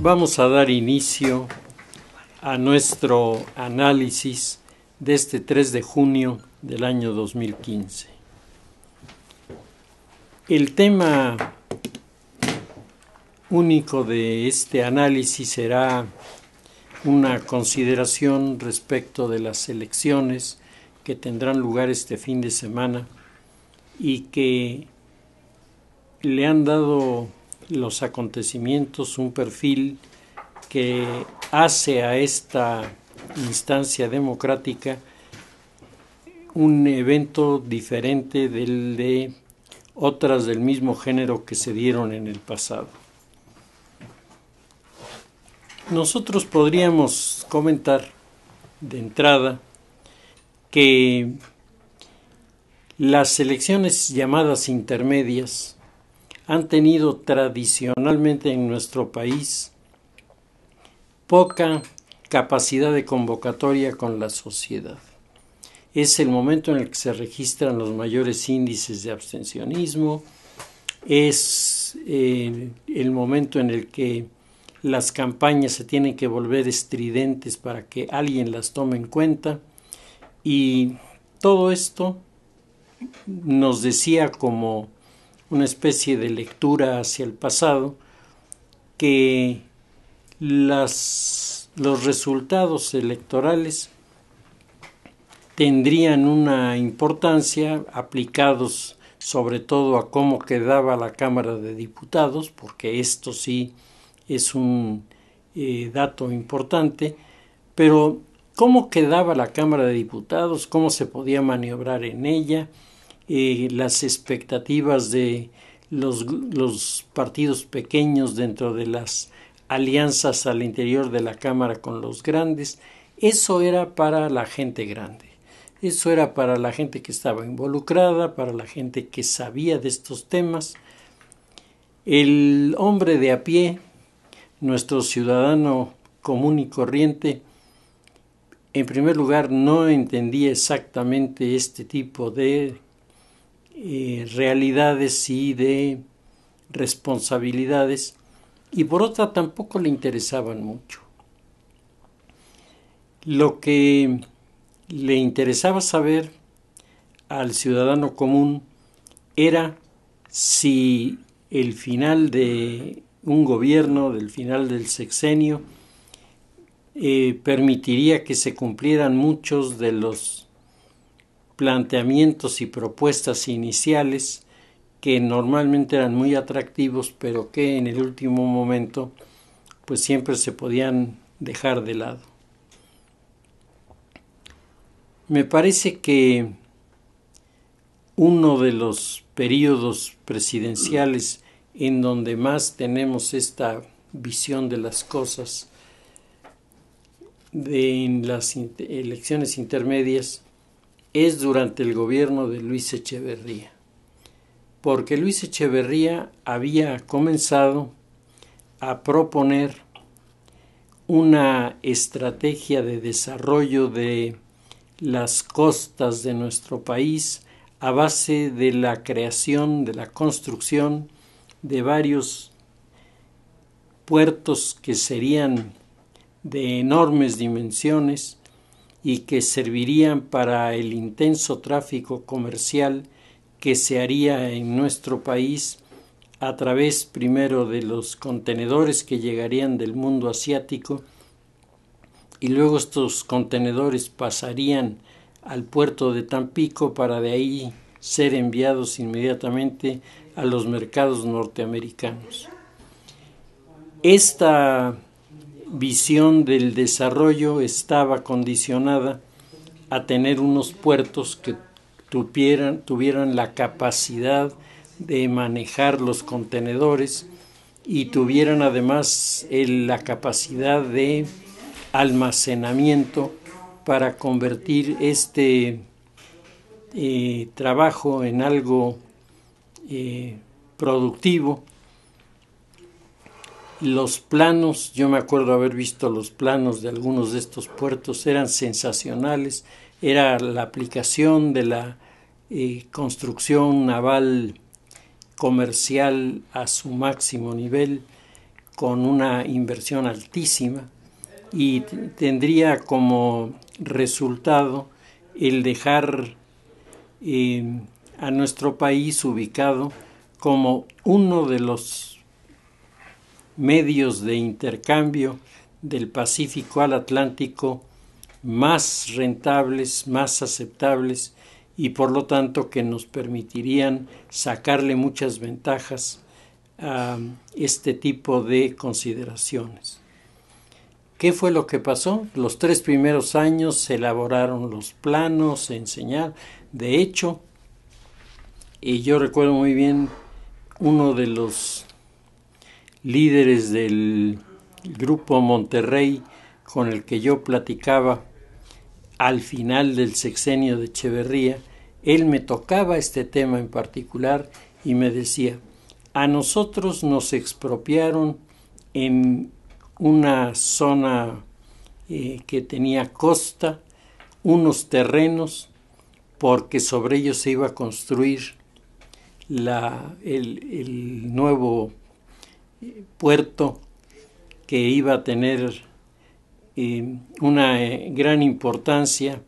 Vamos a dar inicio a nuestro análisis de este 3 de junio del año 2015. El tema único de este análisis será una consideración respecto de las elecciones que tendrán lugar este fin de semana y que le han dado los acontecimientos un perfil que hace a esta instancia democrática un evento diferente del de otras del mismo género que se dieron en el pasado. Nosotros podríamos comentar de entrada que las elecciones llamadas intermedias han tenido tradicionalmente en nuestro país poca capacidad de convocatoria con la sociedad. Es el momento en el que se registran los mayores índices de abstencionismo, es el momento en el que las campañas se tienen que volver estridentes para que alguien las tome en cuenta, y todo esto nos decía como una especie de lectura hacia el pasado que los resultados electorales tendrían una importancia aplicados sobre todo a cómo quedaba la Cámara de Diputados, porque esto sí es un dato importante, pero cómo quedaba la Cámara de Diputados, cómo se podía maniobrar en ella, las expectativas de los partidos pequeños dentro de las alianzas al interior de la Cámara con los grandes. Eso era para la gente grande, eso era para la gente que estaba involucrada, para la gente que sabía de estos temas. El hombre de a pie, nuestro ciudadano común y corriente, en primer lugar no entendía exactamente este tipo de realidades y de responsabilidades, y por otra tampoco le interesaban mucho. Lo que le interesaba saber al ciudadano común era si el final de un gobierno, del final del sexenio, permitiría que se cumplieran muchos de los planteamientos y propuestas iniciales que normalmente eran muy atractivos, pero que en el último momento pues siempre se podían dejar de lado. Me parece que uno de los periodos presidenciales en donde más tenemos esta visión de las cosas en las elecciones intermedias es durante el gobierno de Luis Echeverría, porque Luis Echeverría había comenzado a proponer una estrategia de desarrollo de las costas de nuestro país a base de la creación, de la construcción de varios puertos que serían de enormes dimensiones y que servirían para el intenso tráfico comercial que se haría en nuestro país a través primero de los contenedores que llegarían del mundo asiático, y luego estos contenedores pasarían al puerto de Tampico para de ahí ser enviados inmediatamente a los mercados norteamericanos. Esta visión del desarrollo estaba condicionada a tener unos puertos que tuvieran la capacidad de manejar los contenedores y tuvieran además la capacidad de almacenamiento para convertir este trabajo en algo productivo. Los planos, yo me acuerdo haber visto los planos de algunos de estos puertos, eran sensacionales. Era la aplicación de la construcción naval comercial a su máximo nivel, con una inversión altísima y tendría como resultado el dejar a nuestro país ubicado como uno de los medios de intercambio del Pacífico al Atlántico más rentables, más aceptables y por lo tanto que nos permitirían sacarle muchas ventajas a este tipo de consideraciones. ¿Qué fue lo que pasó? Los 3 primeros años se elaboraron los planos, se enseñaron. De hecho, yo recuerdo muy bien uno de los líderes del Grupo Monterrey con el que yo platicaba al final del sexenio de Echeverría. Él me tocaba este tema en particular y me decía: a nosotros nos expropiaron en una zona que tenía costa unos terrenos porque sobre ellos se iba a construir el nuevo puerto que iba a tener una gran importancia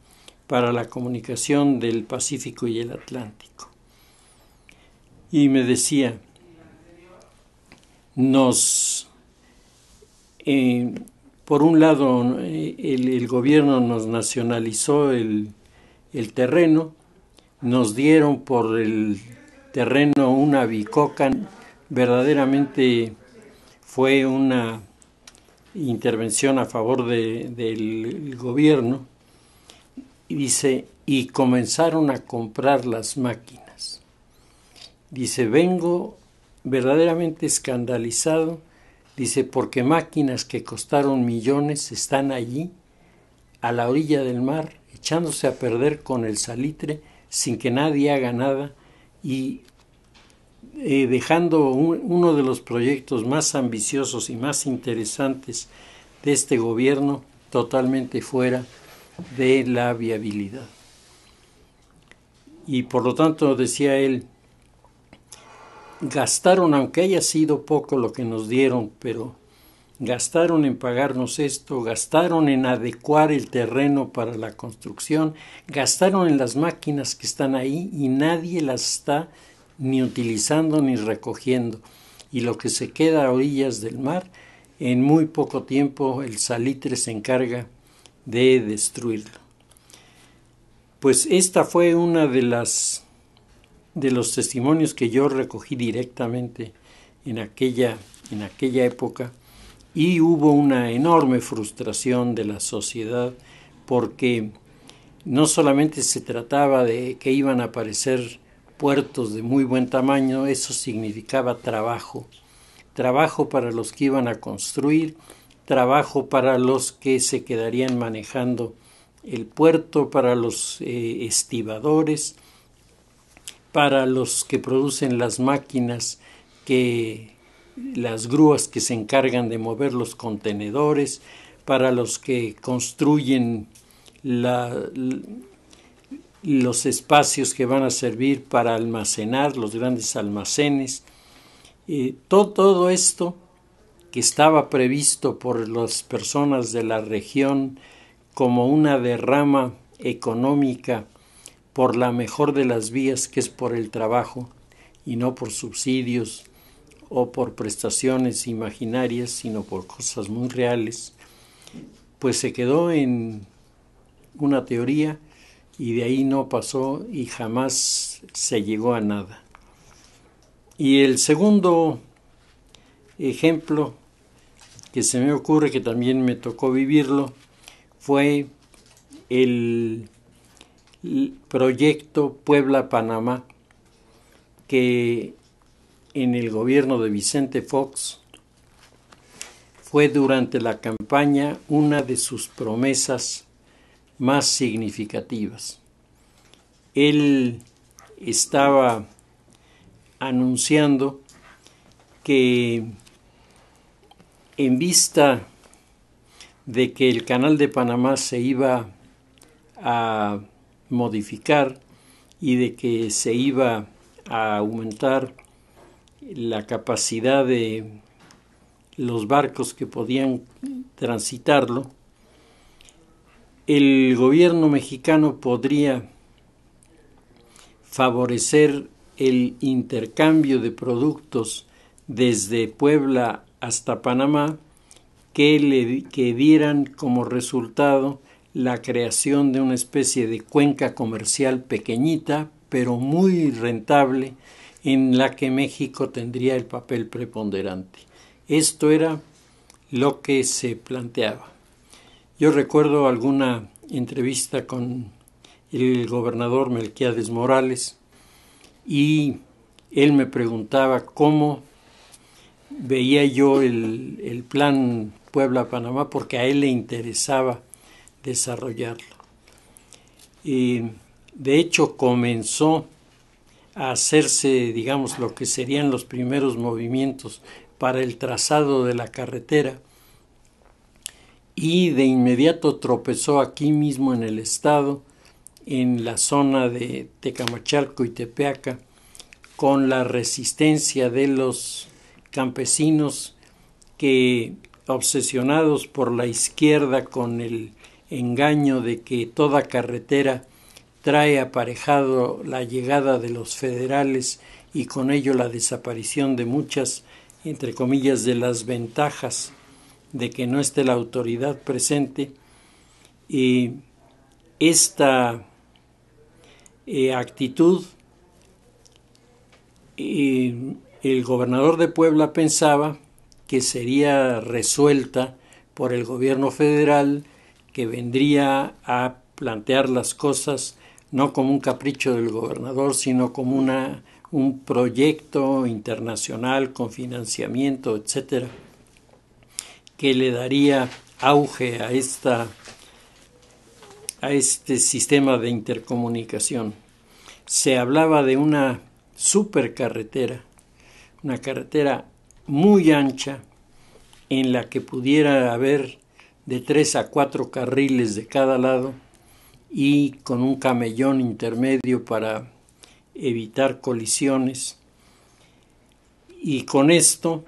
para la comunicación del Pacífico y el Atlántico. Y me decía, por un lado el gobierno nos nacionalizó el terreno, nos dieron por el terreno una bicoca, verdaderamente fue una intervención a favor del gobierno, y dice, y comenzaron a comprar las máquinas. Dice, vengo verdaderamente escandalizado, dice, porque máquinas que costaron millones están allí, a la orilla del mar, echándose a perder con el salitre, sin que nadie haga nada, y dejando uno de los proyectos más ambiciosos y más interesantes de este gobierno totalmente fuera de la viabilidad. Y por lo tanto, decía él, gastaron, aunque haya sido poco lo que nos dieron, pero gastaron en pagarnos esto, gastaron en adecuar el terreno para la construcción, gastaron en las máquinas que están ahí y nadie las está ni utilizando ni recogiendo. Y lo que se queda a orillas del mar, en muy poco tiempo el salitre se encarga de destruirlo. Pues esta fue una de los testimonios que yo recogí directamente en aquella época, y hubo una enorme frustración de la sociedad porque no solamente se trataba de que iban a aparecer puertos de muy buen tamaño, eso significaba trabajo para los que iban a construir, trabajo para los que se quedarían manejando el puerto, para los estibadores, para los que producen las máquinas, las grúas que se encargan de mover los contenedores, para los que construyen los espacios que van a servir para almacenar, los grandes almacenes. Todo esto que estaba previsto por las personas de la región como una derrama económica por la mejor de las vías, que es por el trabajo y no por subsidios o por prestaciones imaginarias, sino por cosas muy reales, pues se quedó en una teoría y de ahí no pasó y jamás se llegó a nada. Y el segundo ejemplo que se me ocurre, que también me tocó vivirlo, fue el proyecto Puebla-Panamá, que en el gobierno de Vicente Fox fue durante la campaña una de sus promesas más significativas. Él estaba anunciando que en vista de que el Canal de Panamá se iba a modificar y de que se iba a aumentar la capacidad de los barcos que podían transitarlo, el gobierno mexicano podría favorecer el intercambio de productos desde Puebla hasta Panamá que dieran como resultado la creación de una especie de cuenca comercial pequeñita, pero muy rentable, en la que México tendría el papel preponderante. Esto era lo que se planteaba. Yo recuerdo alguna entrevista con el gobernador Melquiades Morales y él me preguntaba cómo veía yo el plan Puebla-Panamá, porque a él le interesaba desarrollarlo. De hecho, comenzó a hacerse, digamos, lo que serían los primeros movimientos para el trazado de la carretera, y de inmediato tropezó aquí mismo en el estado, en la zona de Tecamachalco y Tepeaca, con la resistencia de los campesinos que, obsesionados por la izquierda con el engaño de que toda carretera trae aparejado la llegada de los federales y con ello la desaparición de muchas, entre comillas, de las ventajas de que no esté la autoridad presente, esta actitud, el gobernador de Puebla pensaba que sería resuelta por el gobierno federal, que vendría a plantear las cosas no como un capricho del gobernador, sino como un proyecto internacional con financiamiento, etcétera, que le daría auge a este sistema de intercomunicación. Se hablaba de una supercarretera, una carretera muy ancha en la que pudiera haber de 3 a 4 carriles de cada lado y con un camellón intermedio para evitar colisiones, y con esto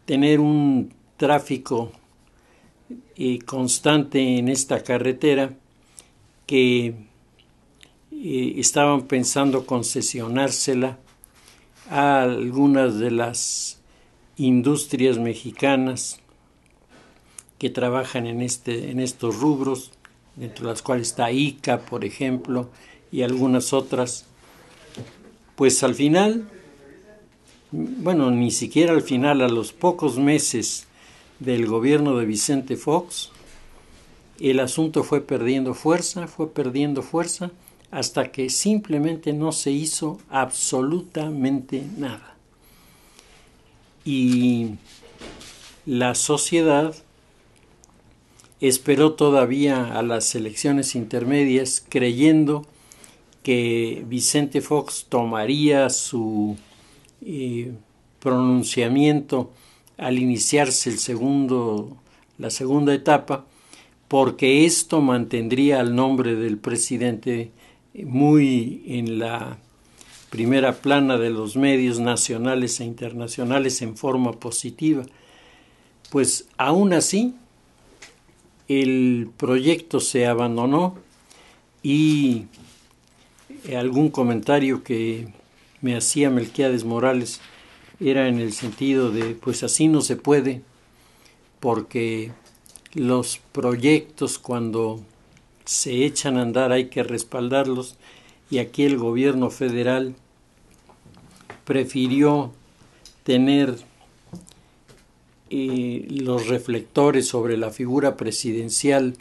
tener un tráfico constante en esta carretera que estaban pensando concesionársela a algunas de las industrias mexicanas que trabajan en estos rubros, entre las cuales está ICA, por ejemplo, y algunas otras. Pues al final, bueno, ni siquiera al final, a los pocos meses del gobierno de Vicente Fox, el asunto fue perdiendo fuerza, hasta que simplemente no se hizo absolutamente nada. Y la sociedad esperó todavía a las elecciones intermedias, creyendo que Vicente Fox tomaría su pronunciamiento al iniciarse la segunda etapa, porque esto mantendría el nombre del presidente muy en la primera plana de los medios nacionales e internacionales en forma positiva. Pues aún así, el proyecto se abandonó, y algún comentario que me hacía Melquiades Morales era en el sentido de, pues así no se puede, porque los proyectos, cuando se echan a andar, hay que respaldarlos, y aquí el gobierno federal prefirió tener los reflectores sobre la figura presidencial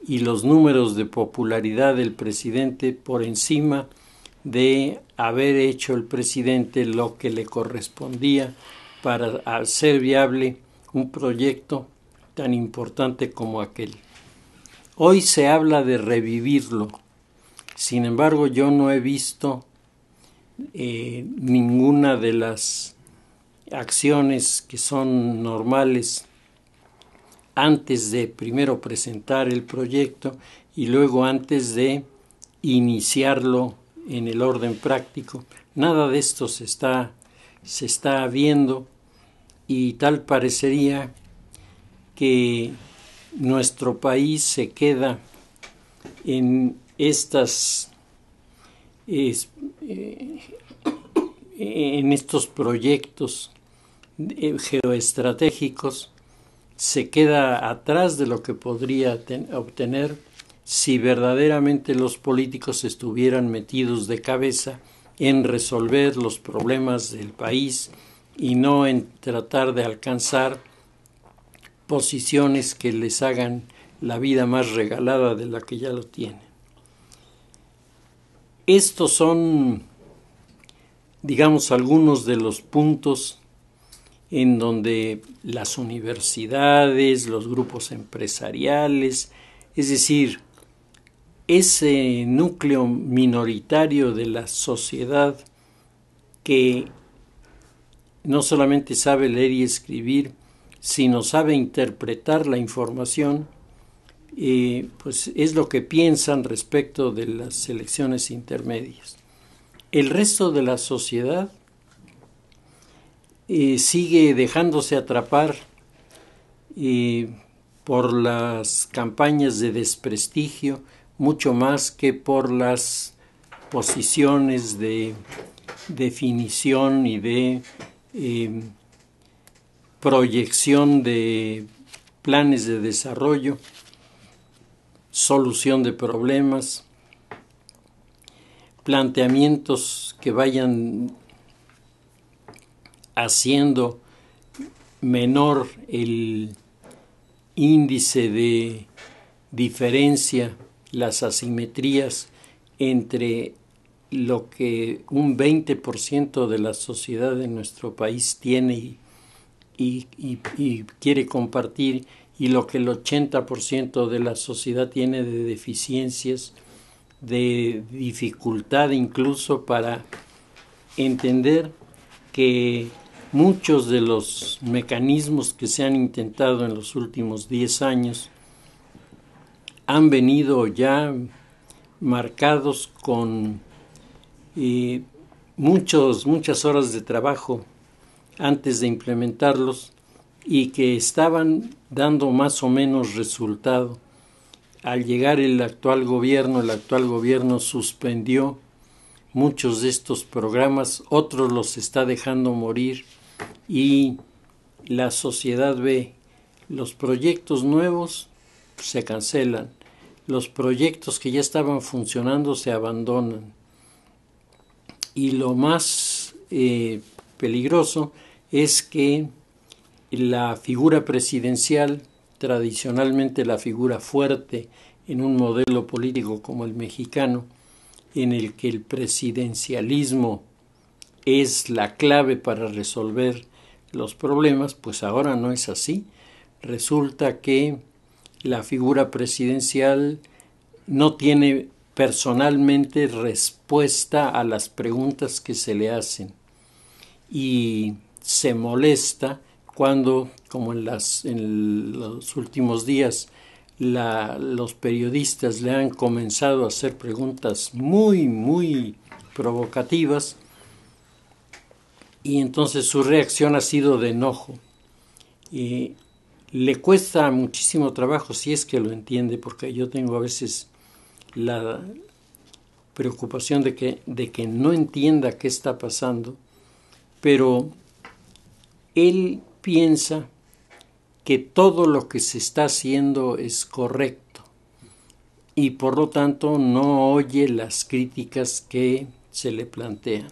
y los números de popularidad del presidente por encima de haber hecho el presidente lo que le correspondía para hacer viable un proyecto tan importante como aquel. Hoy se habla de revivirlo. Sin embargo, yo no he visto ninguna de las acciones que son normales antes de primero presentar el proyecto y luego antes de iniciarlo en el orden práctico. Nada de esto se está viendo, y tal parecería que nuestro país se queda en en estos proyectos geoestratégicos, se queda atrás de lo que podría obtener si verdaderamente los políticos estuvieran metidos de cabeza en resolver los problemas del país y no en tratar de alcanzar posiciones que les hagan la vida más regalada de la que ya lo tienen. Estos son, digamos, algunos de los puntos en donde las universidades, los grupos empresariales, es decir, ese núcleo minoritario de la sociedad que no solamente sabe leer y escribir, sino sabe interpretar la información, pues es lo que piensan respecto de las elecciones intermedias. El resto de la sociedad sigue dejándose atrapar por las campañas de desprestigio, mucho más que por las posiciones de definición y de proyección de planes de desarrollo, solución de problemas, planteamientos que vayan haciendo menor el índice de diferencia, las asimetrías entre lo que un 20% de la sociedad de nuestro país tiene y quiere compartir, y lo que el 80% de la sociedad tiene de deficiencias, de dificultad incluso para entender que muchos de los mecanismos que se han intentado en los últimos 10 años han venido ya marcados con muchas horas de trabajo antes de implementarlos y que estaban dando más o menos resultado. Al llegar el actual gobierno suspendió muchos de estos programas, otros los está dejando morir y la sociedad ve los proyectos nuevos se cancelan, los proyectos que ya estaban funcionando se abandonan. Y lo más peligroso es que la figura presidencial, tradicionalmente la figura fuerte en un modelo político como el mexicano, en el que el presidencialismo es la clave para resolver los problemas, pues ahora no es así. Resulta que la figura presidencial no tiene personalmente respuesta a las preguntas que se le hacen y se molesta cuando, como en los últimos días, los periodistas le han comenzado a hacer preguntas muy provocativas y entonces su reacción ha sido de enojo. Le cuesta muchísimo trabajo, si es que lo entiende, porque yo tengo a veces la preocupación de que no entienda qué está pasando, pero él piensa que todo lo que se está haciendo es correcto y por lo tanto no oye las críticas que se le plantean.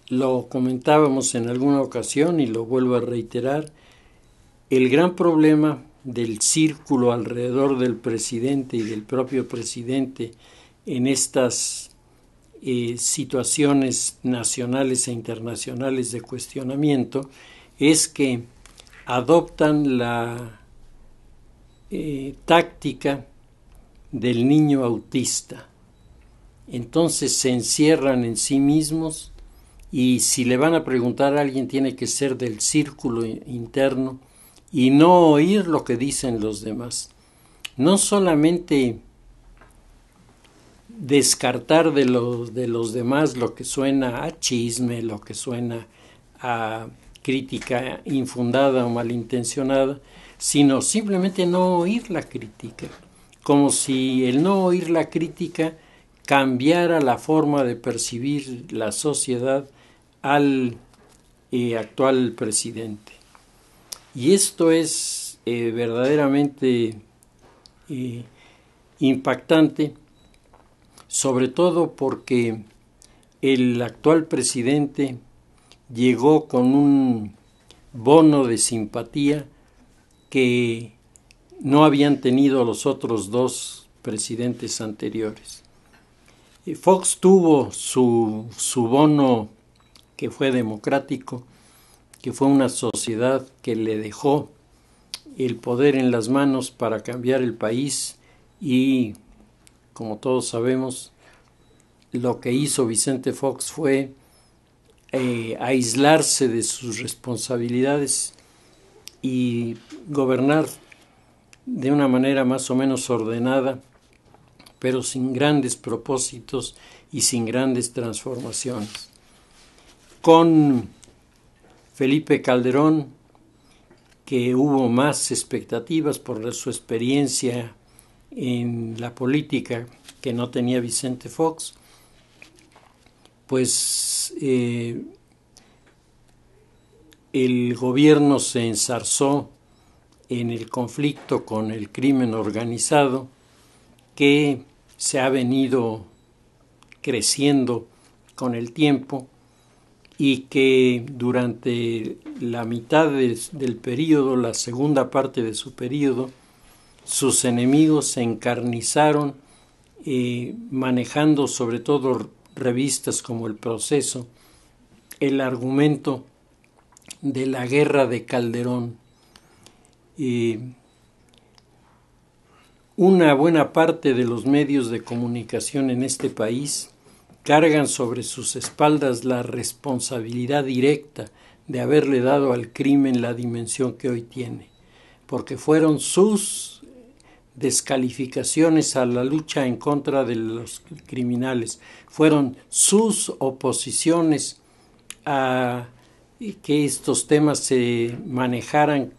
Lo comentábamos en alguna ocasión y lo vuelvo a reiterar, el gran problema del círculo alrededor del presidente y del propio presidente en estas situaciones nacionales e internacionales de cuestionamiento es que adoptan la táctica del niño autista. Entonces se encierran en sí mismos y si le van a preguntar a alguien tiene que ser del círculo interno y no oír lo que dicen los demás. No solamente descartar de los demás lo que suena a chisme, lo que suena a crítica infundada o malintencionada, sino simplemente no oír la crítica, como si el no oír la crítica cambiara la forma de percibir la sociedad al actual presidente. Y esto es verdaderamente impactante, sobre todo porque el actual presidente llegó con un bono de simpatía que no habían tenido los otros dos presidentes anteriores. Fox tuvo su bono que fue democrático, que fue una sociedad que le dejó el poder en las manos para cambiar el país y, como todos sabemos, lo que hizo Vicente Fox fue aislarse de sus responsabilidades y gobernar de una manera más o menos ordenada, pero sin grandes propósitos y sin grandes transformaciones. Con Felipe Calderón, que hubo más expectativas por su experiencia en la política que no tenía Vicente Fox, pues el gobierno se enzarzó en el conflicto con el crimen organizado que se ha venido creciendo con el tiempo y que durante la mitad del periodo, la segunda parte de su periodo, sus enemigos se encarnizaron manejando sobre todo revistas como El Proceso, el argumento de la guerra de Calderón. Una buena parte de los medios de comunicación en este país cargan sobre sus espaldas la responsabilidad directa de haberle dado al crimen la dimensión que hoy tiene, porque fueron sus descalificaciones a la lucha en contra de los criminales, fueron sus oposiciones a que estos temas se manejaran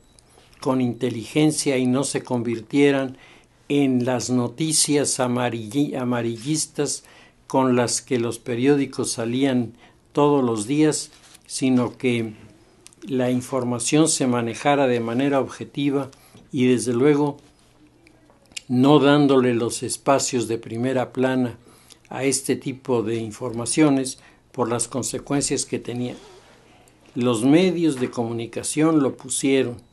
con inteligencia y no se convirtieran en las noticias amarillistas con las que los periódicos salían todos los días, sino que la información se manejara de manera objetiva y desde luego no dándole los espacios de primera plana a este tipo de informaciones por las consecuencias que tenía. Los medios de comunicación lo pusieron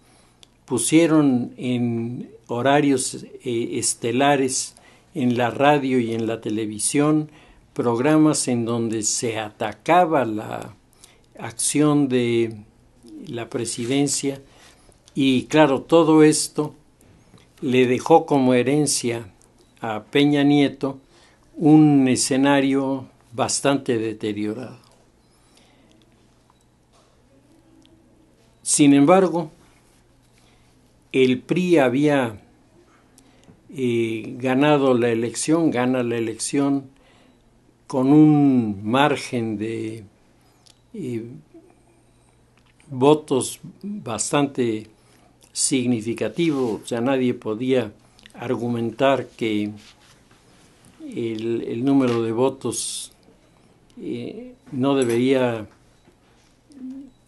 en horarios estelares en la radio y en la televisión programas en donde se atacaba la acción de la presidencia y claro, todo esto le dejó como herencia a Peña Nieto un escenario bastante deteriorado. Sin embargo, el PRI había ganado la elección, gana la elección con un margen de votos bastante significativo, o sea, nadie podía argumentar que el número de votos no debería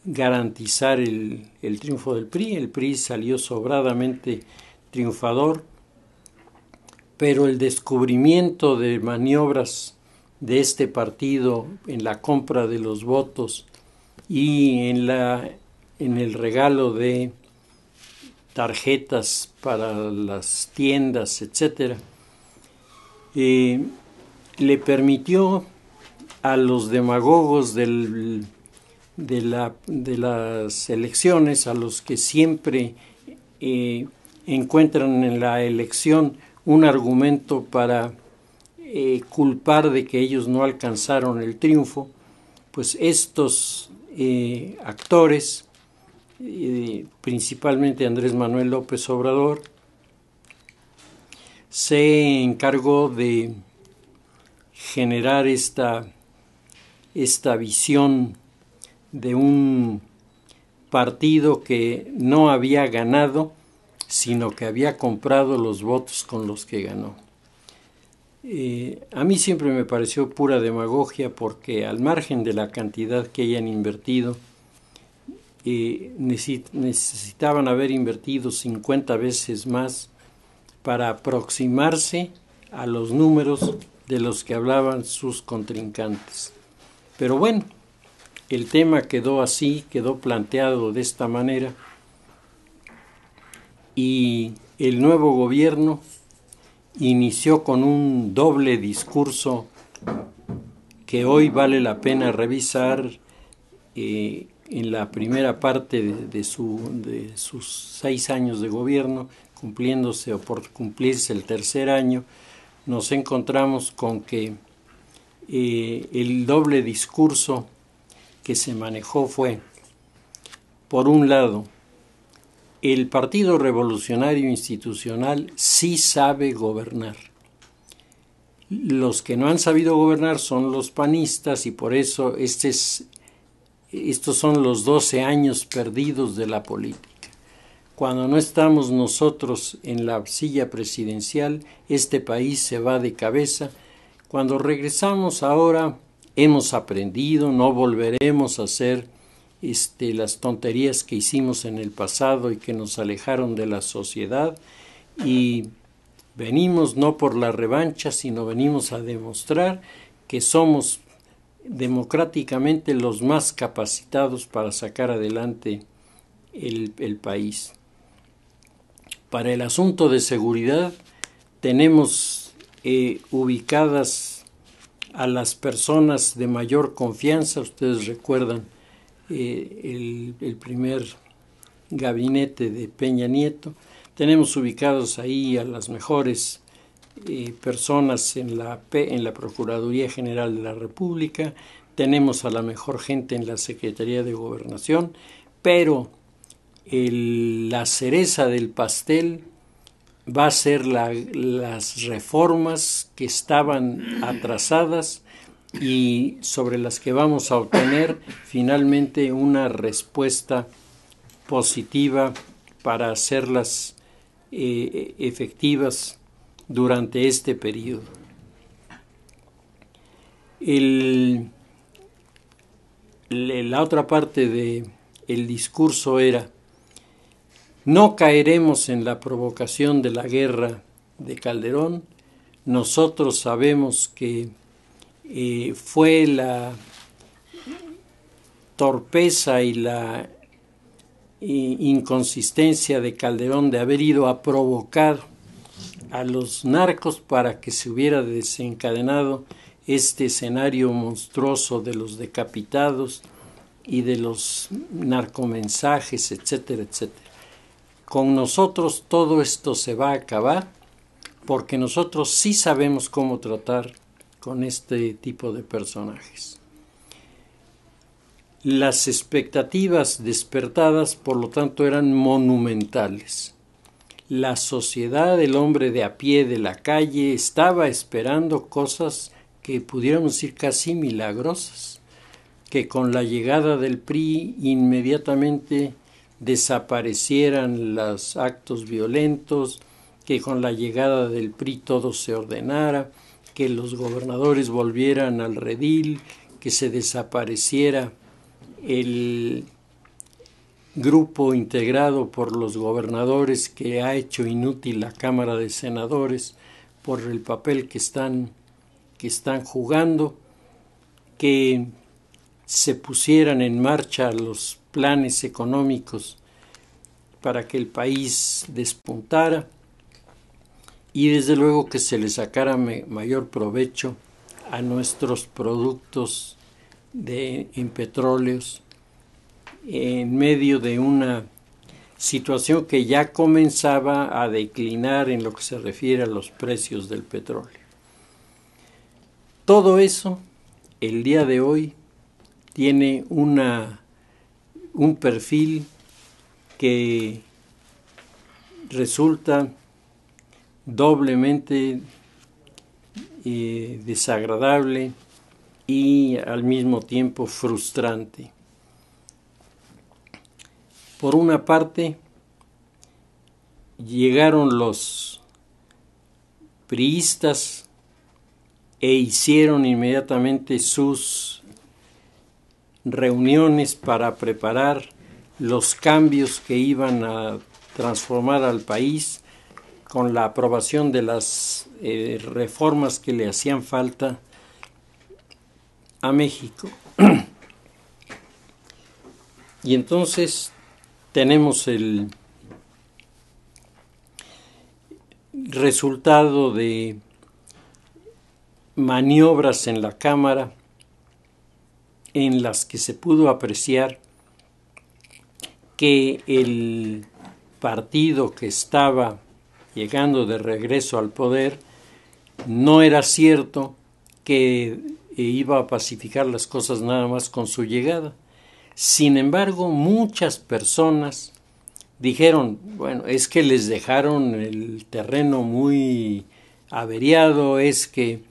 garantizar el triunfo del PRI. El PRI salió sobradamente triunfador, pero el descubrimiento de maniobras de este partido en la compra de los votos y en el regalo de tarjetas para las tiendas, etcétera, le permitió a los demagogos de las elecciones, a los que siempre encuentran en la elección un argumento para culpar de que ellos no alcanzaron el triunfo, pues estos actores, principalmente Andrés Manuel López Obrador, se encargó de generar esta visión de un partido que no había ganado, sino que había comprado los votos con los que ganó. A mí siempre me pareció pura demagogia, porque al margen de la cantidad que hayan invertido, necesitaban haber invertido 50 veces más para aproximarse a los números de los que hablaban sus contrincantes. Pero bueno, el tema quedó así, quedó planteado de esta manera, y el nuevo gobierno inició con un doble discurso que hoy vale la pena revisar en la primera parte de sus 6 años de gobierno, cumpliéndose o por cumplirse el tercer año. Nos encontramos con que el doble discurso que se manejó fue, por un lado, el Partido Revolucionario Institucional sí sabe gobernar. Los que no han sabido gobernar son los panistas, y por eso estos son los 12 años perdidos de la política. Cuando no estamos nosotros en la silla presidencial, este país se va de cabeza. Cuando regresamos ahora, hemos aprendido, no volveremos a hacer las tonterías que hicimos en el pasado y que nos alejaron de la sociedad, y venimos no por la revancha, sino venimos a demostrar que somos democráticamente los más capacitados para sacar adelante el país. Para el asunto de seguridad, tenemos ubicadas a las personas de mayor confianza. Ustedes recuerdan el primer gabinete de Peña Nieto. Tenemos ubicados ahí a las mejores personas en la Procuraduría General de la República. Tenemos a la mejor gente en la Secretaría de Gobernación, pero la cereza del pastel va a ser las reformas que estaban atrasadas y sobre las que vamos a obtener finalmente una respuesta positiva para hacerlas efectivas durante este periodo. La otra parte del discurso era: no caeremos en la provocación de la guerra de Calderón. Nosotros sabemos que fue la torpeza y la inconsistencia de Calderón de haber ido a provocar a los narcos para que se hubiera desencadenado este escenario monstruoso de los decapitados y de los narcomensajes, etcétera, etcétera. Con nosotros todo esto se va a acabar, porque nosotros sí sabemos cómo tratar con este tipo de personajes. Las expectativas despertadas, por lo tanto, eran monumentales. La sociedad, el hombre de a pie de la calle, estaba esperando cosas que pudiéramos decir casi milagrosas, que con la llegada del PRI inmediatamente desaparecieran los actos violentos, que con la llegada del PRI todo se ordenara, que los gobernadores volvieran al redil, que se desapareciera el grupo integrado por los gobernadores que ha hecho inútil la Cámara de Senadores por el papel que están jugando, que se pusieran en marcha los planes económicos para que el país despuntara, y desde luego que se le sacara mayor provecho a nuestros productos en petróleos, en medio de una situación que ya comenzaba a declinar en lo que se refiere a los precios del petróleo. Todo eso, el día de hoy, tiene un perfil que resulta doblemente desagradable y al mismo tiempo frustrante. Por una parte, llegaron los priistas e hicieron inmediatamente sus reuniones para preparar los cambios que iban a transformar al país con la aprobación de las reformas que le hacían falta a México. Y entonces tenemos el resultado de maniobras en la Cámara en las que se pudo apreciar que el partido que estaba llegando de regreso al poder no era cierto que iba a pacificar las cosas nada más con su llegada. Sin embargo, muchas personas dijeron, bueno, es que les dejaron el terreno muy averiado, es que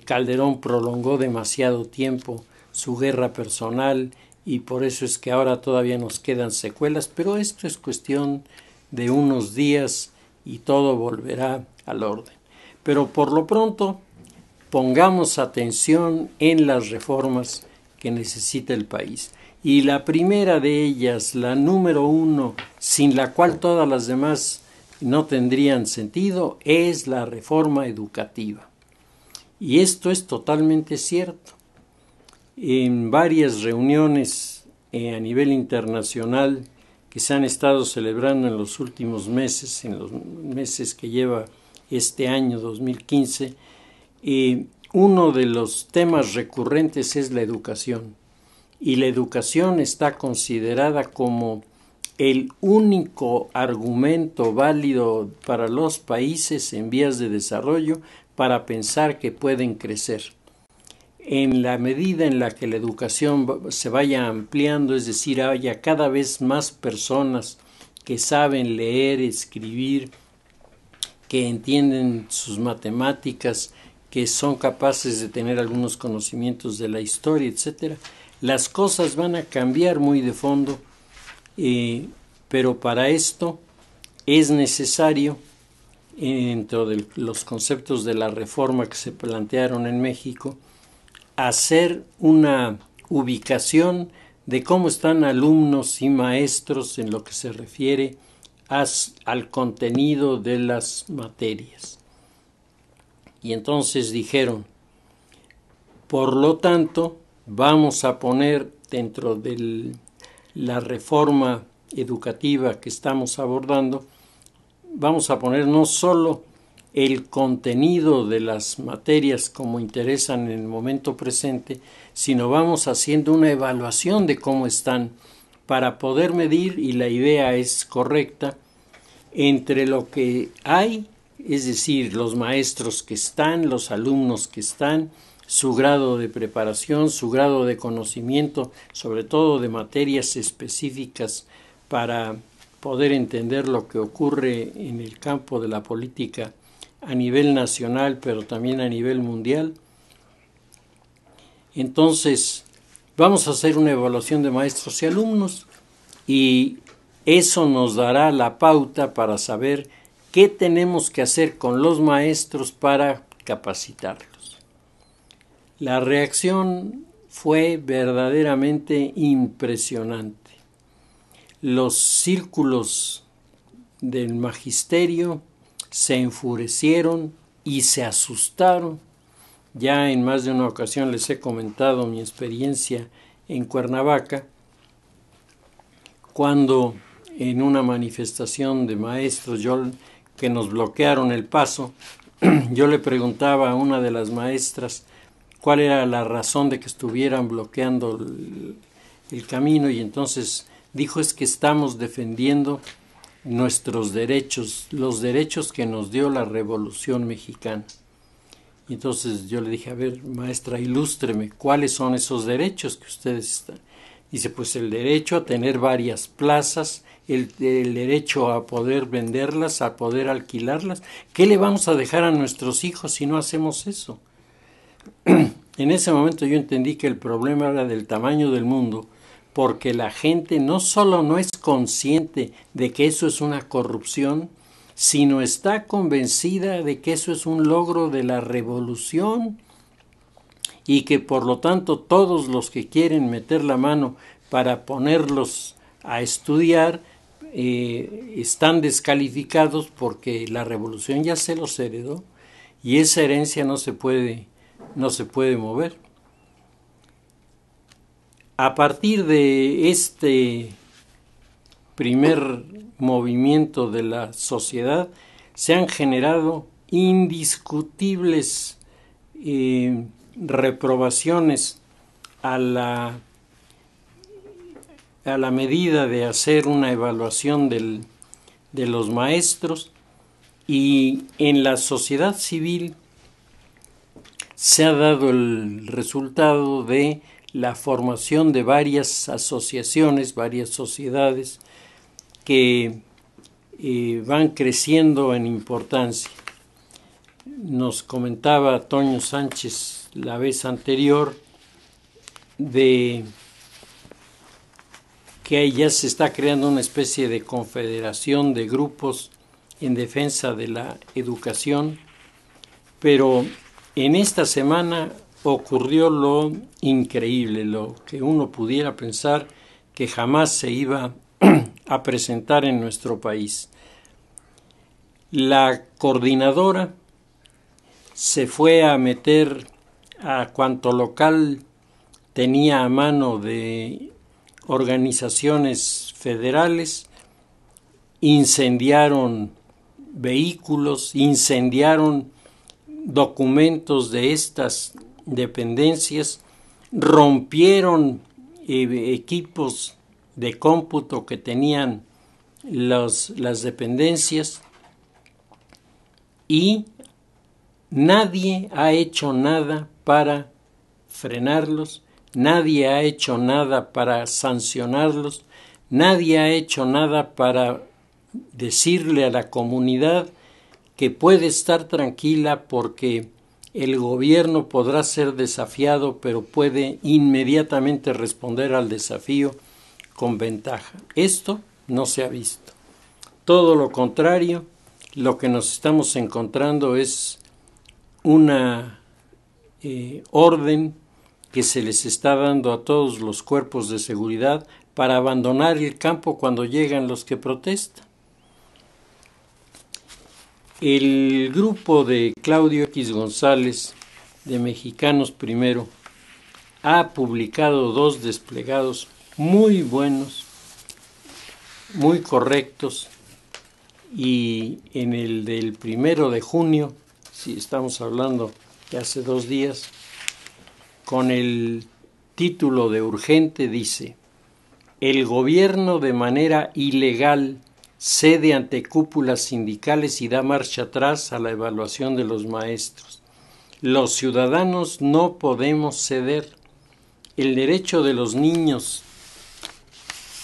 Calderón prolongó demasiado tiempo su guerra personal y por eso es que ahora todavía nos quedan secuelas, pero esto es cuestión de unos días y todo volverá al orden. Pero por lo pronto, pongamos atención en las reformas que necesita el país. Y la primera de ellas, la número 1, sin la cual todas las demás no tendrían sentido, es la reforma educativa. Y esto es totalmente cierto. En varias reuniones a nivel internacional que se han estado celebrando en los últimos meses, en los meses que lleva este año 2015, uno de los temas recurrentes es la educación. Y la educación está considerada como el único argumento válido para los países en vías de desarrollo para pensar que pueden crecer. En la medida en la que la educación se vaya ampliando, es decir, haya cada vez más personas que saben leer, escribir, que entienden sus matemáticas, que son capaces de tener algunos conocimientos de la historia, etcétera, las cosas van a cambiar muy de fondo, pero para esto es necesario, dentro de los conceptos de la reforma que se plantearon en México, hacer una ubicación de cómo están alumnos y maestros en lo que se refiere al contenido de las materias. Y entonces dijeron, por lo tanto, vamos a poner dentro de la reforma educativa que estamos abordando, vamos a poner no solo el contenido de las materias como interesan en el momento presente, sino vamos haciendo una evaluación de cómo están para poder medir, y la idea es correcta, entre lo que hay, es decir, los maestros que están, los alumnos que están, su grado de preparación, su grado de conocimiento, sobre todo de materias específicas para poder entender lo que ocurre en el campo de la política a nivel nacional, pero también a nivel mundial. Entonces, vamos a hacer una evaluación de maestros y alumnos y eso nos dará la pauta para saber qué tenemos que hacer con los maestros para capacitarlos. La reacción fue verdaderamente impresionante. Los círculos del magisterio se enfurecieron y se asustaron. Ya en más de una ocasión les he comentado mi experiencia en Cuernavaca, cuando en una manifestación de maestros que nos bloquearon el paso, yo le preguntaba a una de las maestras cuál era la razón de que estuvieran bloqueando el camino, y entonces dijo, es que estamos defendiendo nuestros derechos, los derechos que nos dio la Revolución Mexicana. Y entonces yo le dije, a ver, maestra, ilústreme, ¿cuáles son esos derechos que ustedes están? Dice, pues el derecho a tener varias plazas, el derecho a poder venderlas, a poder alquilarlas. ¿Qué le vamos a dejar a nuestros hijos si no hacemos eso? En ese momento yo entendí que el problema era del tamaño del mundo, porque la gente no solo no es consciente de que eso es una corrupción, sino está convencida de que eso es un logro de la revolución y que por lo tanto todos los que quieren meter la mano para ponerlos a estudiar están descalificados porque la revolución ya se los heredó y esa herencia no se puede mover. A partir de este primer movimiento de la sociedad se han generado indiscutibles reprobaciones a la medida de hacer una evaluación de los maestros, y en la sociedad civil se ha dado el resultado de la formación de varias asociaciones, varias sociedades que van creciendo en importancia. Nos comentaba Toño Sánchez la vez anterior de que ya se está creando una especie de confederación de grupos en defensa de la educación, pero en esta semana ocurrió lo increíble, lo que uno pudiera pensar que jamás se iba a presentar en nuestro país. La coordinadora se fue a meter a cuanto local tenía a mano de organizaciones federales, incendiaron vehículos, incendiaron documentos de estas dependencias, rompieron equipos de cómputo que tenían las dependencias, y nadie ha hecho nada para frenarlos, nadie ha hecho nada para sancionarlos, nadie ha hecho nada para decirle a la comunidad que puede estar tranquila porque el gobierno podrá ser desafiado, pero puede inmediatamente responder al desafío con ventaja. Esto no se ha visto. Todo lo contrario, lo que nos estamos encontrando es una orden que se les está dando a todos los cuerpos de seguridad para abandonar el campo cuando llegan los que protestan. El grupo de Claudio X González, de Mexicanos Primero, ha publicado 2 desplegados muy buenos, muy correctos, y en el del 1 de junio, si estamos hablando de hace 2 días, con el título de urgente, dice: el gobierno de manera ilegal cede ante cúpulas sindicales y da marcha atrás a la evaluación de los maestros. Los ciudadanos no podemos ceder. El derecho de los niños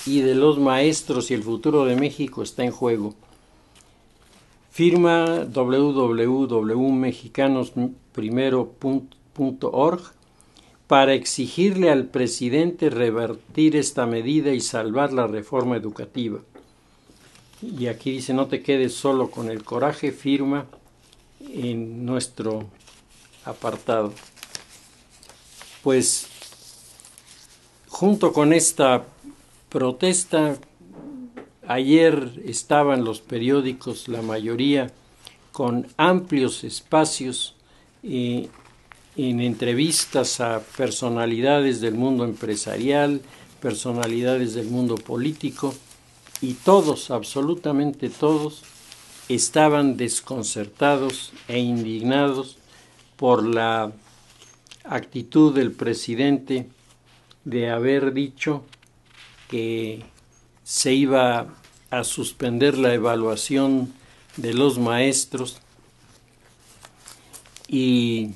y de los maestros y el futuro de México está en juego. Firma www.mexicanosprimero.org para exigirle al presidente revertir esta medida y salvar la reforma educativa. Y aquí dice: no te quedes solo con el coraje, firma en nuestro apartado. Pues junto con esta protesta, ayer estaban los periódicos, la mayoría, con amplios espacios en entrevistas a personalidades del mundo empresarial, personalidades del mundo político, y todos, absolutamente todos, estaban desconcertados e indignados por la actitud del presidente de haber dicho que se iba a suspender la evaluación de los maestros, y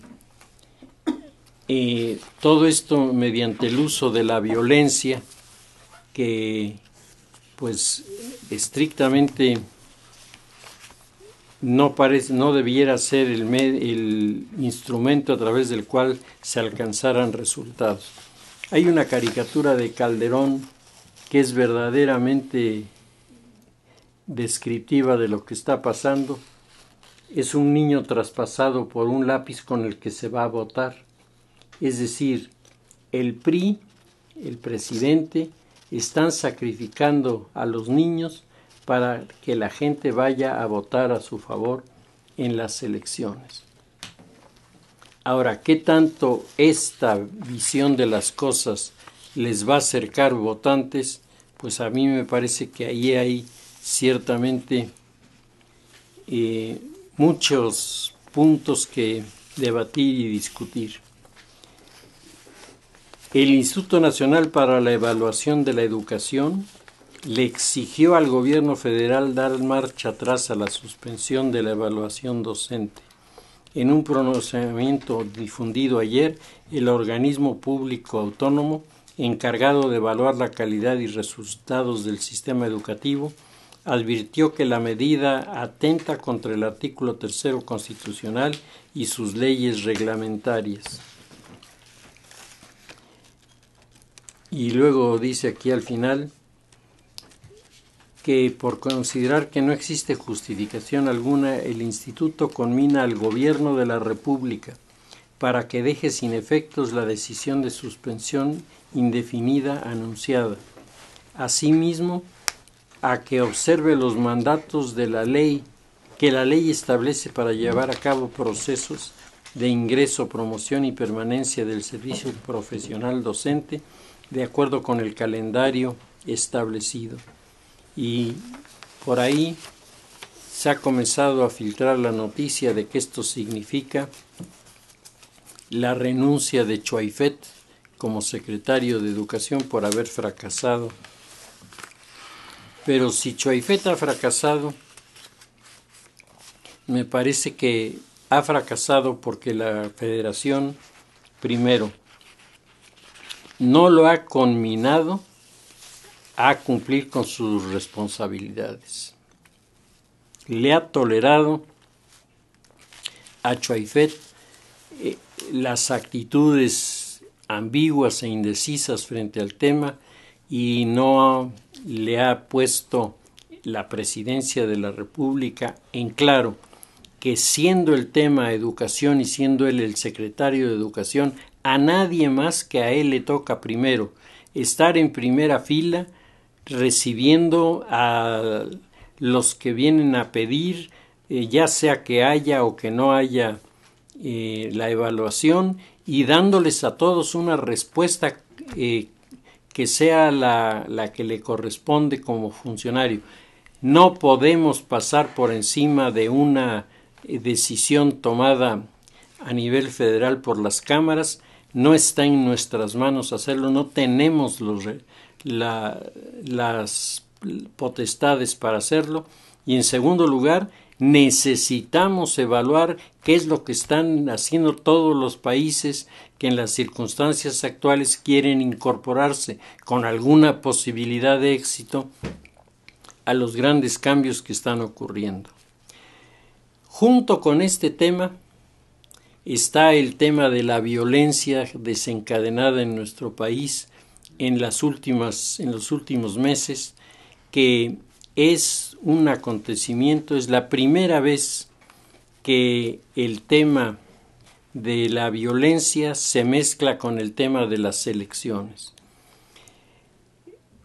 todo esto mediante el uso de la violencia, que pues estrictamente no debiera ser el instrumento a través del cual se alcanzaran resultados. Hay una caricatura de Calderón que es verdaderamente descriptiva de lo que está pasando. Es un niño traspasado por un lápiz con el que se va a votar. Es decir, el PRI, el presidente, están sacrificando a los niños para que la gente vaya a votar a su favor en las elecciones. Ahora, ¿qué tanto esta visión de las cosas les va a acercar votantes? Pues a mí me parece que ahí hay ciertamente muchos puntos que debatir y discutir. El Instituto Nacional para la Evaluación de la Educación le exigió al gobierno federal dar marcha atrás a la suspensión de la evaluación docente. En un pronunciamiento difundido ayer, el organismo público autónomo encargado de evaluar la calidad y resultados del sistema educativo advirtió que la medida atenta contra el artículo 3 constitucional y sus leyes reglamentarias. Y luego dice aquí al final que por considerar que no existe justificación alguna, el Instituto conmina al Gobierno de la República para que deje sin efectos la decisión de suspensión indefinida anunciada. Asimismo, a que observe los mandatos de la ley que la ley establece para llevar a cabo procesos de ingreso, promoción y permanencia del servicio profesional docente de acuerdo con el calendario establecido. Y por ahí se ha comenzado a filtrar la noticia de que esto significa la renuncia de Choaifet como secretario de Educación por haber fracasado. Pero si Choaifet ha fracasado, me parece que ha fracasado porque la Federación, primero, no lo ha conminado a cumplir con sus responsabilidades. Le ha tolerado a Choaifet las actitudes ambiguas e indecisas frente al tema y no le ha puesto la presidencia de la República en claro que siendo el tema educación y siendo él el secretario de Educación, a nadie más que a él le toca primero estar en primera fila recibiendo a los que vienen a pedir, ya sea que haya o que no haya la evaluación, y dándoles a todos una respuesta que sea la que le corresponde como funcionario. No podemos pasar por encima de una decisión tomada a nivel federal por las cámaras. No está en nuestras manos hacerlo, no tenemos las potestades para hacerlo. Y en segundo lugar, necesitamos evaluar qué es lo que están haciendo todos los países que en las circunstancias actuales quieren incorporarse con alguna posibilidad de éxito a los grandes cambios que están ocurriendo. Junto con este tema está el tema de la violencia desencadenada en nuestro país en los últimos meses, que es un acontecimiento, es la primera vez que el tema de la violencia se mezcla con el tema de las elecciones.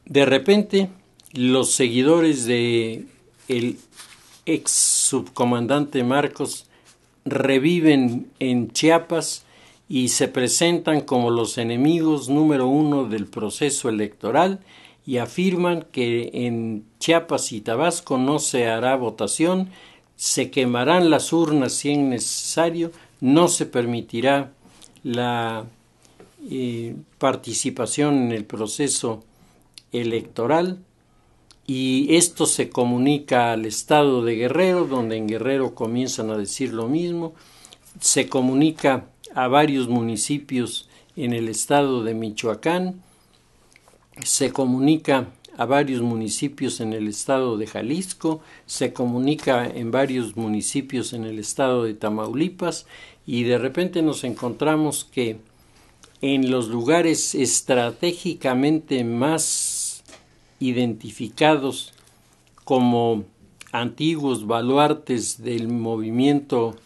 De repente, los seguidores de el ex subcomandante Marcos reviven en Chiapas y se presentan como los enemigos número uno del proceso electoral y afirman que en Chiapas y Tabasco no se hará votación, se quemarán las urnas si es necesario, no se permitirá la participación en el proceso electoral. Y esto se comunica al estado de Guerrero, donde en Guerrero comienzan a decir lo mismo. Se comunica a varios municipios en el estado de Michoacán. Se comunica a varios municipios en el estado de Jalisco. Se comunica en varios municipios en el estado de Tamaulipas. Y de repente nos encontramos que en los lugares estratégicamente más identificados como antiguos baluartes del movimiento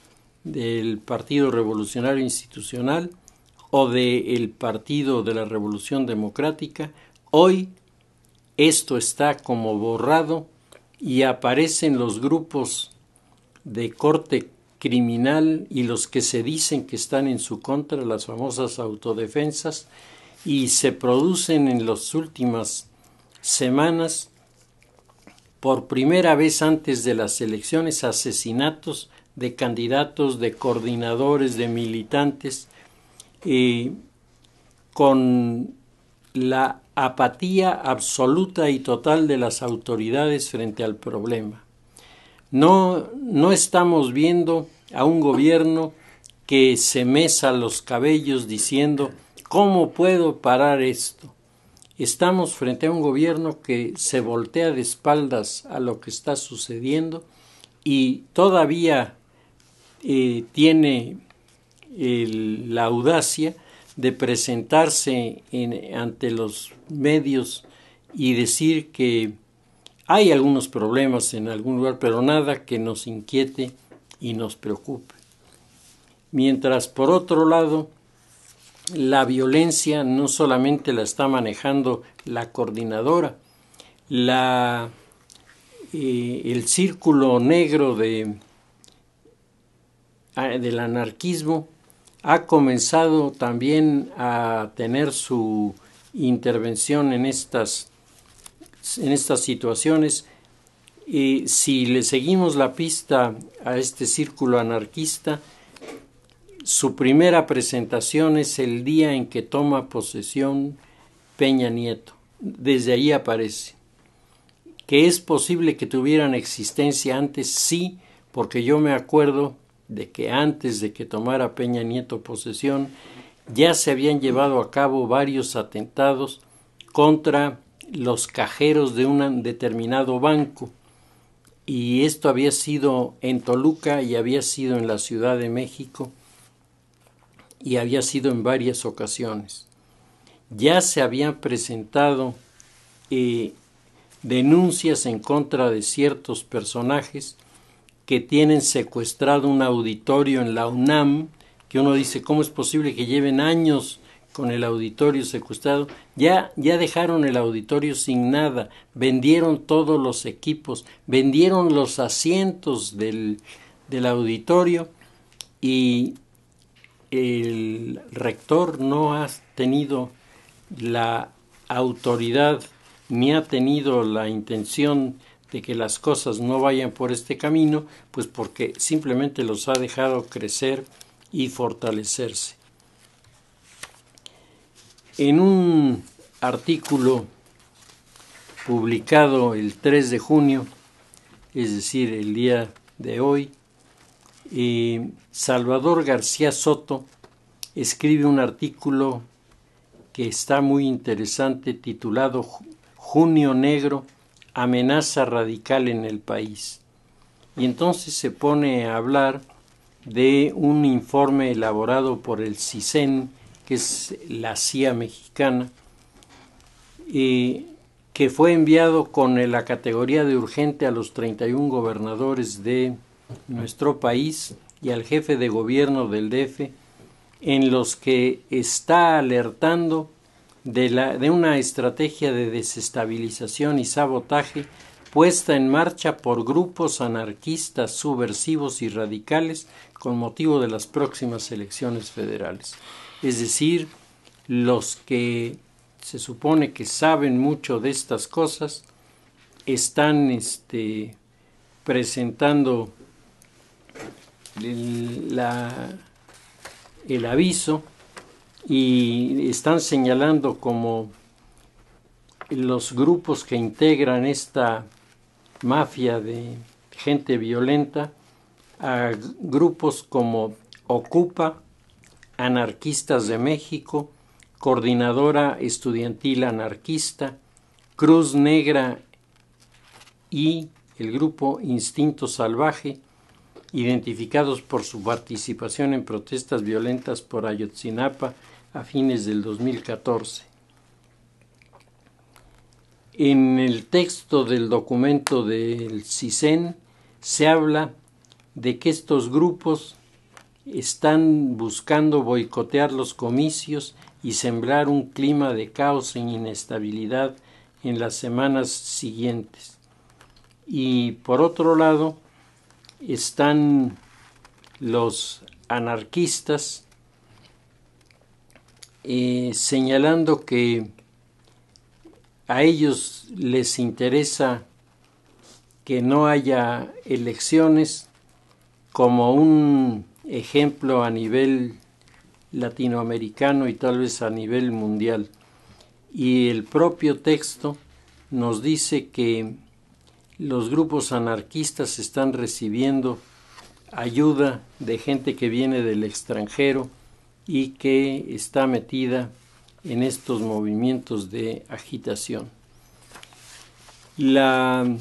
del Partido Revolucionario Institucional o del Partido de la Revolución Democrática, hoy esto está como borrado y aparecen los grupos de corte criminal y los que se dicen que están en su contra, las famosas autodefensas, y se producen en las últimas semanas, por primera vez antes de las elecciones, asesinatos de candidatos, de coordinadores, de militantes, con la apatía absoluta y total de las autoridades frente al problema. No estamos viendo a un gobierno que se mesa los cabellos diciendo ¿cómo puedo parar esto? Estamos frente a un gobierno que se voltea de espaldas a lo que está sucediendo y todavía tiene la audacia de presentarse ante los medios y decir que hay algunos problemas en algún lugar, pero nada que nos inquiete y nos preocupe. Mientras, por otro lado, la violencia no solamente la está manejando la coordinadora, el círculo negro del anarquismo ha comenzado también a tener su intervención en estas situaciones. Si le seguimos la pista a este círculo anarquista, su primera presentación es el día en que toma posesión Peña Nieto. Desde ahí aparece. ¿Que es posible que tuvieran existencia antes? Sí, porque yo me acuerdo de que antes de que tomara Peña Nieto posesión, ya se habían llevado a cabo varios atentados contra los cajeros de un determinado banco, y esto había sido en Toluca y había sido en la Ciudad de México y había sido en varias ocasiones. Ya se habían presentado denuncias en contra de ciertos personajes que tienen secuestrado un auditorio en la UNAM, que uno dice, ¿cómo es posible que lleven años con el auditorio secuestrado? Ya dejaron el auditorio sin nada, vendieron todos los equipos, vendieron los asientos del auditorio, y el rector no ha tenido la autoridad ni ha tenido la intención de que las cosas no vayan por este camino, pues porque simplemente los ha dejado crecer y fortalecerse. En un artículo publicado el 3 de junio, es decir, el día de hoy, Salvador García Soto escribe un artículo que está muy interesante, titulado Junio Negro, amenaza radical en el país. Y entonces se pone a hablar de un informe elaborado por el CISEN, que es la CIA mexicana, que fue enviado con la categoría de urgente a los 31 gobernadores de nuestro país y al jefe de gobierno del DF, en los que está alertando de una estrategia de desestabilización y sabotaje puesta en marcha por grupos anarquistas, subversivos y radicales con motivo de las próximas elecciones federales. Es decir, los que se supone que saben mucho de estas cosas están presentando el aviso y están señalando como los grupos que integran esta mafia de gente violenta a grupos como Ocupa, Anarquistas de México, Coordinadora Estudiantil Anarquista, Cruz Negra y el grupo Instinto Salvaje, identificados por su participación en protestas violentas por Ayotzinapa, a fines del 2014. En el texto del documento del CISEN se habla de que estos grupos están buscando boicotear los comicios y sembrar un clima de caos e inestabilidad en las semanas siguientes. Y por otro lado están los anarquistas señalando que a ellos les interesa que no haya elecciones como un ejemplo a nivel latinoamericano y tal vez a nivel mundial. Y el propio texto nos dice que los grupos anarquistas están recibiendo ayuda de gente que viene del extranjero y que está metida en estos movimientos de agitación. La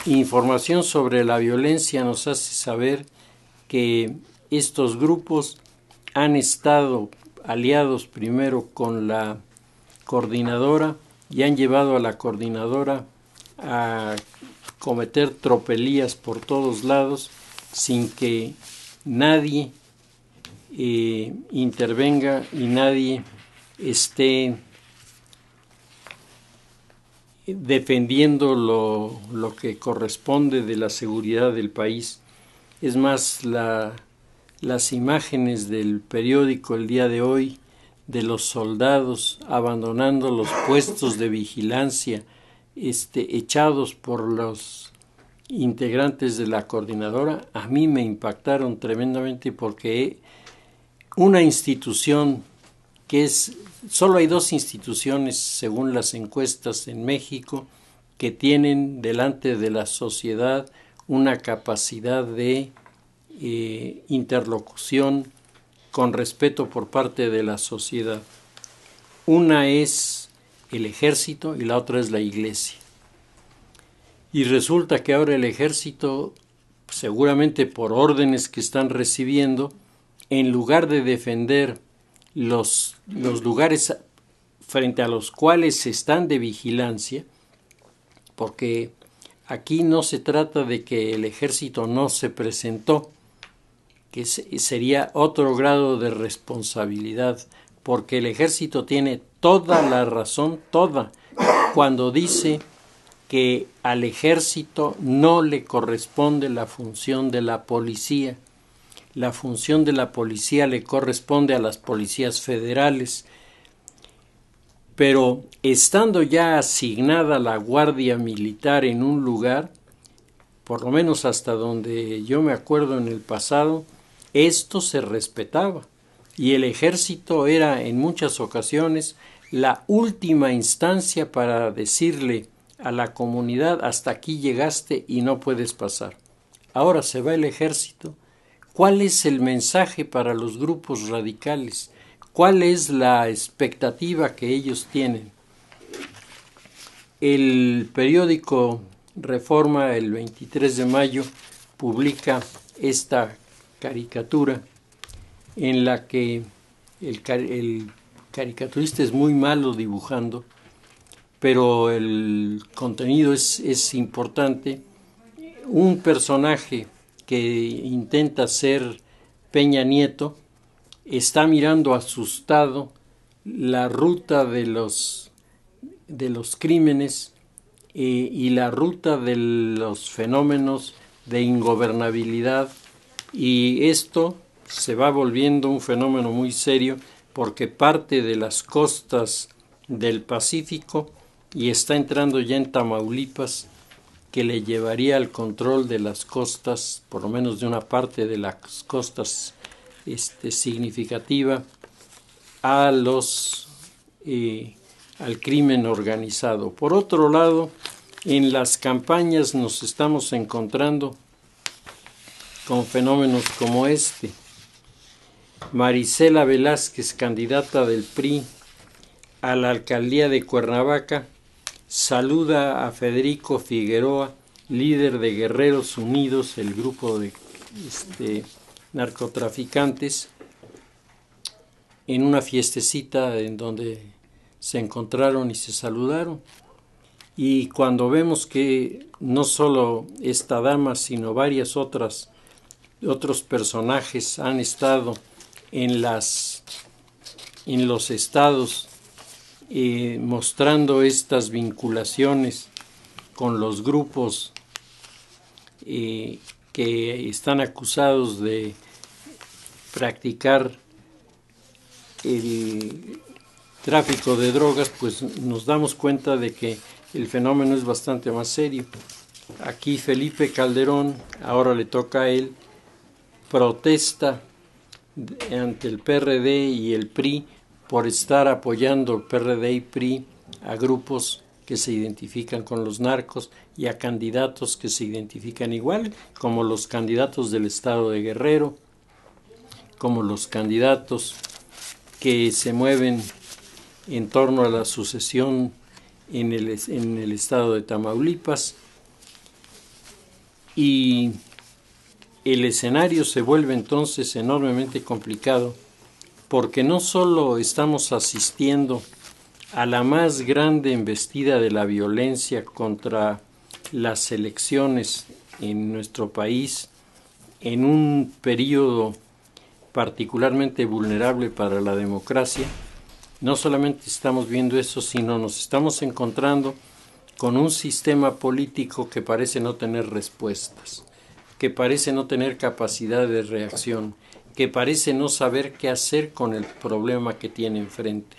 información sobre la violencia nos hace saber que estos grupos han estado aliados primero con la coordinadora y han llevado a la coordinadora a cometer tropelías por todos lados sin que nadie intervenga y nadie esté defendiendo lo que corresponde de la seguridad del país. Es más, las imágenes del periódico el día de hoy de los soldados abandonando los puestos de vigilancia echados por los integrantes de la coordinadora, a mí me impactaron tremendamente, porque una institución solo hay 2 instituciones según las encuestas en México que tienen delante de la sociedad una capacidad de interlocución con respeto por parte de la sociedad. Una es el ejército y la otra es la iglesia. Y resulta que ahora el ejército, seguramente por órdenes que están recibiendo, en lugar de defender los lugares frente a los cuales están de vigilancia, porque aquí no se trata de que el ejército no se presentó, que sería otro grado de responsabilidad, porque el ejército tiene toda la razón, toda, cuando dice que al ejército no le corresponde la función de la policía. La función de la policía le corresponde a las policías federales. Pero estando ya asignada la Guardia Militar en un lugar, por lo menos hasta donde yo me acuerdo en el pasado, esto se respetaba. Y el ejército era en muchas ocasiones la última instancia para decirle a la comunidad: hasta aquí llegaste y no puedes pasar. Ahora se va el ejército. ¿Cuál es el mensaje para los grupos radicales? ¿Cuál es la expectativa que ellos tienen? El periódico Reforma, el 23 de mayo, publica esta caricatura en la que el caricaturista es muy malo dibujando, pero el contenido es importante. Un personaje que intenta ser Peña Nieto está mirando asustado la ruta de los crímenes y la ruta de los fenómenos de ingobernabilidad, y esto se va volviendo un fenómeno muy serio porque parte de las costas del Pacífico y está entrando ya en Tamaulipas, que le llevaría al control de las costas, por lo menos de una parte de las costas significativa, al crimen organizado. Por otro lado, en las campañas nos estamos encontrando con fenómenos como este. Marisela Velázquez, candidata del PRI a la alcaldía de Cuernavaca, saluda a Federico Figueroa, líder de Guerreros Unidos, el grupo de narcotraficantes, en una fiestecita en donde se encontraron y se saludaron. Y cuando vemos que no solo esta dama, sino varias otros personajes han estado en los estados mostrando estas vinculaciones con los grupos que están acusados de practicar el tráfico de drogas, pues nos damos cuenta de que el fenómeno es bastante más serio. Aquí Felipe Calderón, ahora le toca a él, protesta ante el PRD y el PRI por estar apoyando el PRD y PRI a grupos que se identifican con los narcos y a candidatos que se identifican igual, como los candidatos del estado de Guerrero, como los candidatos que se mueven en torno a la sucesión en el estado de Tamaulipas. Y el escenario se vuelve entonces enormemente complicado, porque no solo estamos asistiendo a la más grande embestida de la violencia contra las elecciones en nuestro país, en un periodo particularmente vulnerable para la democracia, no solamente estamos viendo eso, sino nos estamos encontrando con un sistema político que parece no tener respuestas, que parece no tener capacidad de reacción, que parece no saber qué hacer con el problema que tiene enfrente,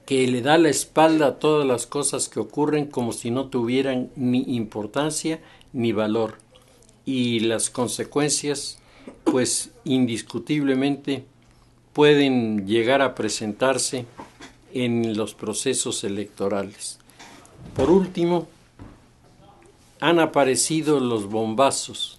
que le da la espalda a todas las cosas que ocurren como si no tuvieran ni importancia ni valor. Y las consecuencias, pues indiscutiblemente, pueden llegar a presentarse en los procesos electorales. Por último, han aparecido los bombazos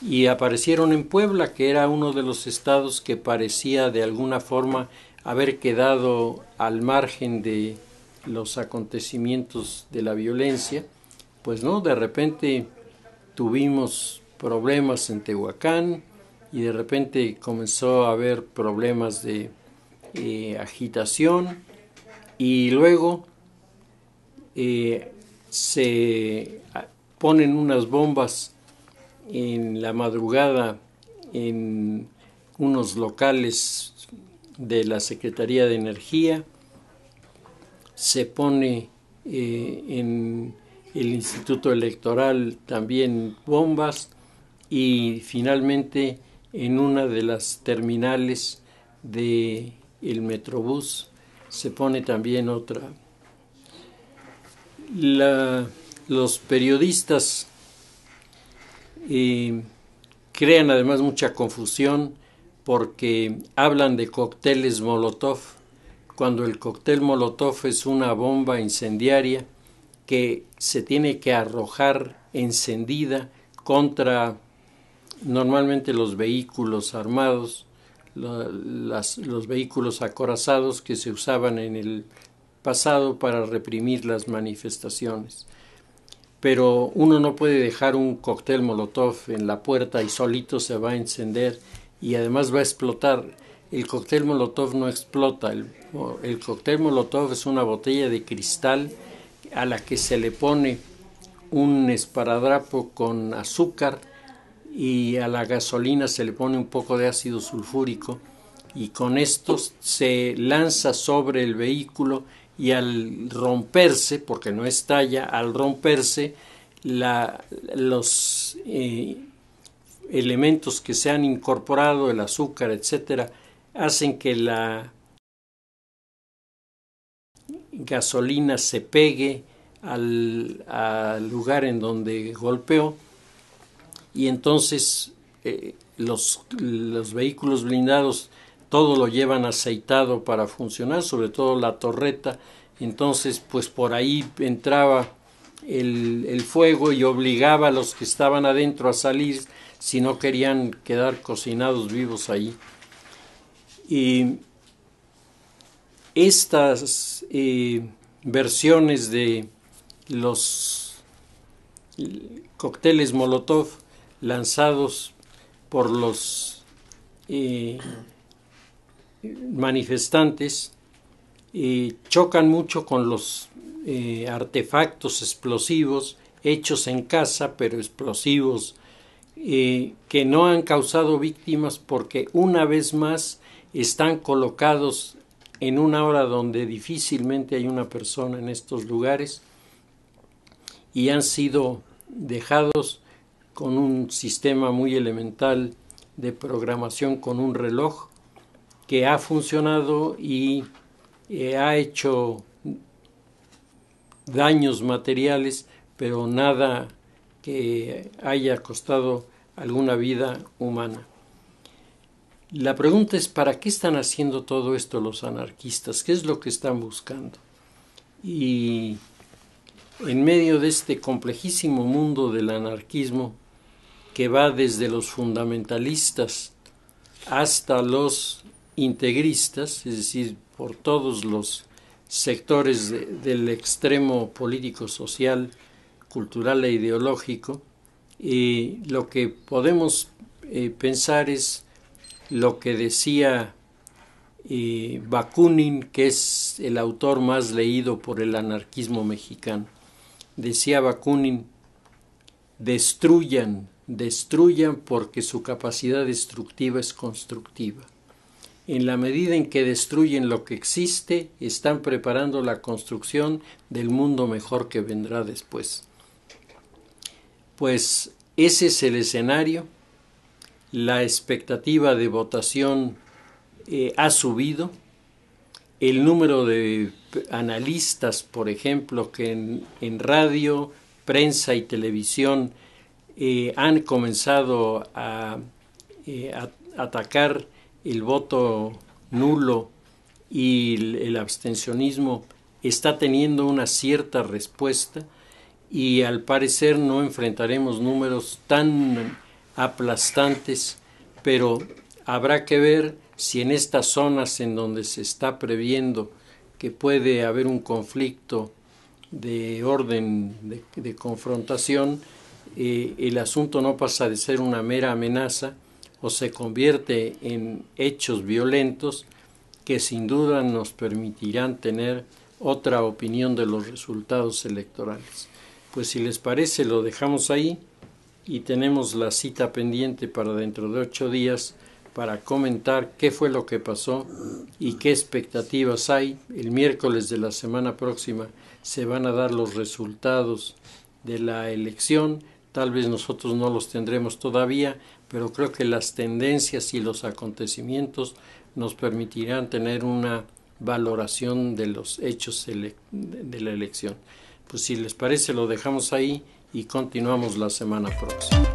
y aparecieron en Puebla, que era uno de los estados que parecía de alguna forma haber quedado al margen de los acontecimientos de la violencia. Pues no, de repente tuvimos problemas en Tehuacán y de repente comenzó a haber problemas de agitación y luego se ponen unas bombas en la madrugada en unos locales de la Secretaría de Energía, se pone en el Instituto Electoral también bombas y finalmente en una de las terminales del Metrobús se pone también otra. Los periodistas crean además mucha confusión porque hablan de cócteles Molotov, cuando el cóctel Molotov es una bomba incendiaria que se tiene que arrojar encendida contra normalmente los vehículos armados, los vehículos acorazados que se usaban en el pasado para reprimir las manifestaciones. Pero uno no puede dejar un cóctel Molotov en la puerta y solito se va a encender y además va a explotar. El cóctel Molotov no explota. El cóctel Molotov es una botella de cristal a la que se le pone un esparadrapo con azúcar y a la gasolina se le pone un poco de ácido sulfúrico y con esto se lanza sobre el vehículo y al romperse, porque no estalla, al romperse los elementos que se han incorporado, el azúcar, etcétera, hacen que la gasolina se pegue al lugar en donde golpeó y entonces los vehículos blindados todo lo llevan aceitado para funcionar, sobre todo la torreta. Entonces pues por ahí entraba el fuego y obligaba a los que estaban adentro a salir si no querían quedar cocinados vivos ahí. Y estas versiones de los cócteles Molotov lanzados por los manifestantes chocan mucho con los artefactos explosivos hechos en casa, pero explosivos, que no han causado víctimas porque una vez más están colocados en una hora donde difícilmente hay una persona en estos lugares y han sido dejados con un sistema muy elemental de programación con un reloj que ha funcionado y ha hecho daños materiales, pero nada que haya costado alguna vida humana. La pregunta es, ¿para qué están haciendo todo esto los anarquistas? ¿Qué es lo que están buscando? Y en medio de este complejísimo mundo del anarquismo, que va desde los fundamentalistas hasta los integristas, es decir, por todos los sectores del extremo político, social, cultural e ideológico, lo que podemos pensar es lo que decía Bakunin, que es el autor más leído por el anarquismo mexicano. Decía Bakunin: destruyan porque su capacidad destructiva es constructiva. En la medida en que destruyen lo que existe, están preparando la construcción del mundo mejor que vendrá después. Pues ese es el escenario. La expectativa de votación ha subido. El número de analistas, por ejemplo, que en radio, prensa y televisión han comenzado a atacar el voto nulo y el abstencionismo, está teniendo una cierta respuesta, y al parecer no enfrentaremos números tan aplastantes, pero habrá que ver si en estas zonas en donde se está previendo que puede haber un conflicto de orden de confrontación, el asunto no pasa de ser una mera amenaza o se convierte en hechos violentos que sin duda nos permitirán tener otra opinión de los resultados electorales. Pues si les parece, lo dejamos ahí y tenemos la cita pendiente para dentro de 8 días para comentar qué fue lo que pasó y qué expectativas hay. El miércoles de la semana próxima se van a dar los resultados de la elección. Tal vez nosotros no los tendremos todavía, pero creo que las tendencias y los acontecimientos nos permitirán tener una valoración de los hechos de la elección. Pues si les parece, lo dejamos ahí y continuamos la semana próxima.